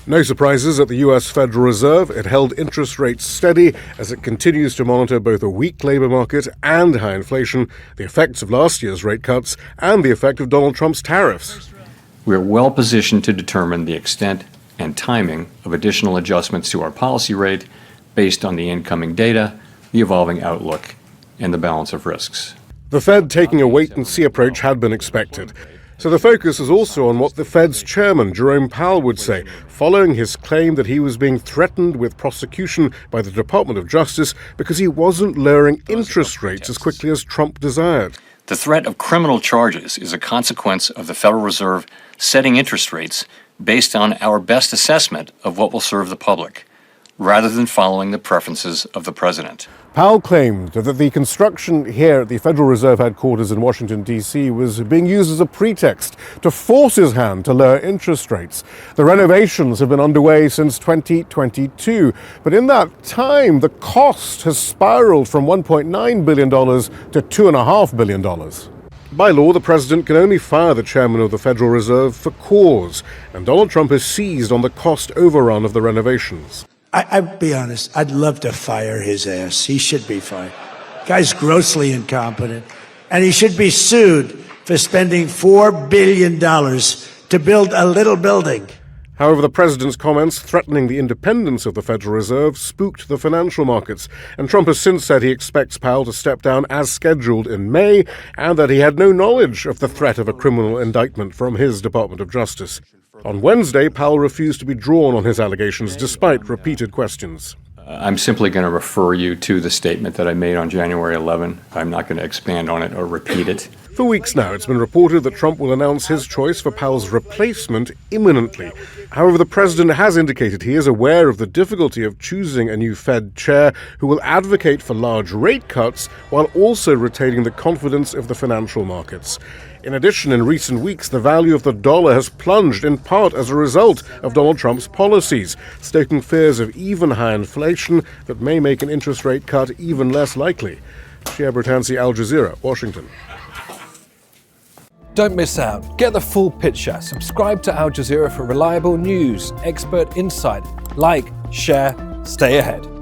No surprises at the US Federal Reserve. It held interest rates steady as it continues to monitor both a weak labor market and high inflation, the effects of last year's rate cuts, and the effect of Donald Trump's tariffs. We are well positioned to determine the extent and timing of additional adjustments to our policy rate based on the incoming data, the evolving outlook, and the balance of risks. The Fed taking a wait-and-see approach had been expected. So the focus is also on what the Fed's chairman, Jerome Powell, would say, following his claim that he was being threatened with prosecution by the Department of Justice because he wasn't lowering interest rates as quickly as Trump desired. The threat of criminal charges is a consequence of the Federal Reserve setting interest rates based on our best assessment of what will serve the public, rather than following the preferences of the president. Powell claimed that the construction here at the Federal Reserve headquarters in Washington, D.C. was being used as a pretext to force his hand to lower interest rates. The renovations have been underway since 2022, but in that time, the cost has spiraled from $1.9 billion to $2.5 billion. By law, the president can only fire the chairman of the Federal Reserve for cause, and Donald Trump has seized on the cost overrun of the renovations. I'd be honest, I'd love to fire his ass. He should be fired. Guy's grossly incompetent. And he should be sued for spending $4 billion to build a little building. However, the president's comments threatening the independence of the Federal Reserve spooked the financial markets, and Trump has since said he expects Powell to step down as scheduled in May, and that he had no knowledge of the threat of a criminal indictment from his Department of Justice. On Wednesday, Powell refused to be drawn on his allegations despite repeated questions. I'm simply going to refer you to the statement that I made on January 11. I'm not going to expand on it or repeat it. For weeks now, it's been reported that Trump will announce his choice for Powell's replacement imminently. However, the president has indicated he is aware of the difficulty of choosing a new Fed chair who will advocate for large rate cuts while also retaining the confidence of the financial markets. In addition, in recent weeks, the value of the dollar has plunged in part as a result of Donald Trump's policies, stoking fears of even higher inflation that may make an interest rate cut even less likely. Shihab, Rattansi, Al Jazeera, Washington. Don't miss out. Get the full picture. Subscribe to Al Jazeera for reliable news, expert insight. Like, share, stay ahead.